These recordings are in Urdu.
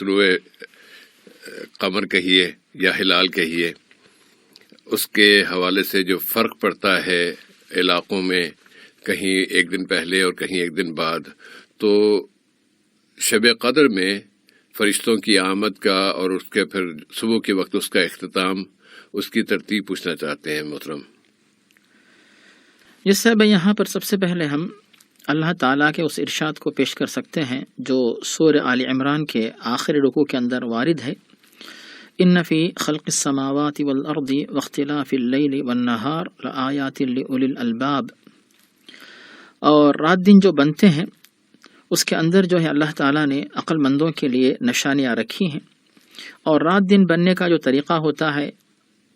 طلوع قمر کہیے یا ہلال کہیے، اس کے حوالے سے جو فرق پڑتا ہے علاقوں میں، کہیں ایک دن پہلے اور کہیں ایک دن بعد، تو شب قدر میں فرشتوں کی آمد کا اور اس کے پھر صبح کے وقت اس کا اختتام، اس کی ترتیب پوچھنا چاہتے ہیں محترم۔ جس سے یہاں پر سب سے پہلے ہم اللہ تعالیٰ کے اس ارشاد کو پیش کر سکتے ہیں جو سورہ آل عمران کے آخری رکوع کے اندر وارد ہے، ان فی خلق السماوات والارض واختلاف اللیل والنہار لآیات لأولی الالباب، اور رات دن جو بنتے ہیں اس کے اندر جو ہے اللہ تعالیٰ نے عقل مندوں کے لیے نشانیاں رکھی ہیں، اور رات دن بننے کا جو طریقہ ہوتا ہے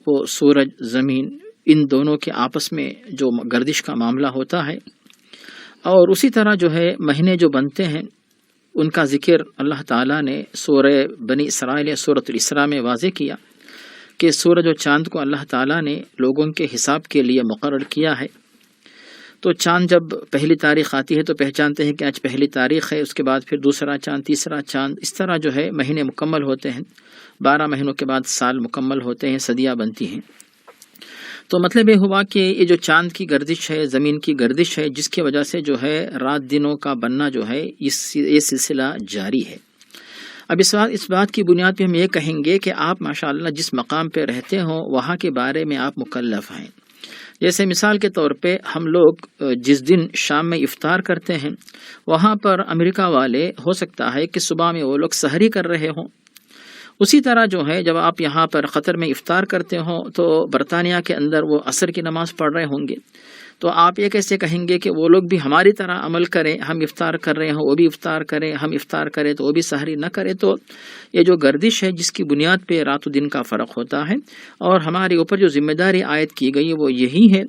وہ سورج، زمین، ان دونوں کے آپس میں جو گردش کا معاملہ ہوتا ہے، اور اسی طرح جو ہے مہینے جو بنتے ہیں ان کا ذکر اللہ تعالیٰ نے سورہ بنی اسرائیل سورۃ الاسراء میں واضح کیا کہ سورج و چاند کو اللہ تعالیٰ نے لوگوں کے حساب کے لیے مقرر کیا ہے۔ تو چاند جب پہلی تاریخ آتی ہے تو پہچانتے ہیں کہ آج پہلی تاریخ ہے، اس کے بعد پھر دوسرا چاند، تیسرا چاند، اس طرح جو ہے مہینے مکمل ہوتے ہیں، 12 مہینوں کے بعد سال مکمل ہوتے ہیں، صدیاں بنتی ہیں۔ تو مطلب یہ ہوا کہ یہ جو چاند کی گردش ہے، زمین کی گردش ہے، جس کی وجہ سے جو ہے رات دنوں کا بننا جو ہے یہ سلسلہ جاری ہے۔ اب اس بات کی بنیاد پہ ہم یہ کہیں گے کہ آپ ماشاءاللہ جس مقام پہ رہتے ہوں وہاں کے بارے میں آپ مکلف ہیں۔ جیسے مثال کے طور پہ ہم لوگ جس دن شام میں افطار کرتے ہیں، وہاں پر امریکہ والے ہو سکتا ہے کہ صبح میں وہ لوگ سحری کر رہے ہوں، اسی طرح جو ہے جب آپ یہاں پر قطر میں افطار کرتے ہوں تو برطانیہ کے اندر وہ عصر کی نماز پڑھ رہے ہوں گے، تو آپ یہ کیسے کہیں گے کہ وہ لوگ بھی ہماری طرح عمل کریں، ہم افطار کر رہے ہوں وہ بھی افطار کریں، ہم افطار کریں تو وہ بھی سحری نہ کریں؟ تو یہ جو گردش ہے جس کی بنیاد پہ رات و دن کا فرق ہوتا ہے، اور ہمارے اوپر جو ذمہ داری عائد کی گئی وہ یہی ہے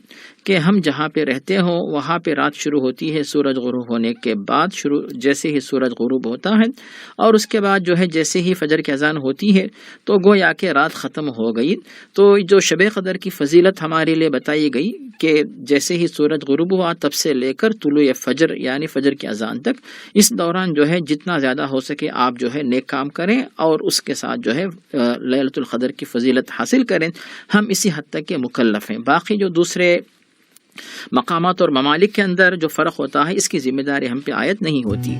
کہ ہم جہاں پہ رہتے ہوں وہاں پہ رات شروع ہوتی ہے سورج غروب ہونے کے بعد، جیسے ہی سورج غروب ہوتا ہے، اور اس کے بعد جو ہے جیسے ہی فجر کی اذان ہوتی ہے تو گویا کہ رات ختم ہو گئی۔ تو جو شب قدر کی فضیلت ہمارے لیے بتائی گئی کہ جیسے ہی سورج غروب ہوا تب سے لے کر طلوع فجر یعنی فجر کی اذان تک، اس دوران جو ہے جتنا زیادہ ہو سکے آپ جو ہے نیک کام کریں اور اس کے ساتھ جو ہے لیلۃ القدر کی فضیلت حاصل کریں۔ ہم اسی حد تک کے مکلف ہیں، باقی جو دوسرے مقامات اور ممالک کے اندر جو فرق ہوتا ہے اس کی ذمہ داری ہم پہ عائد نہیں ہوتی۔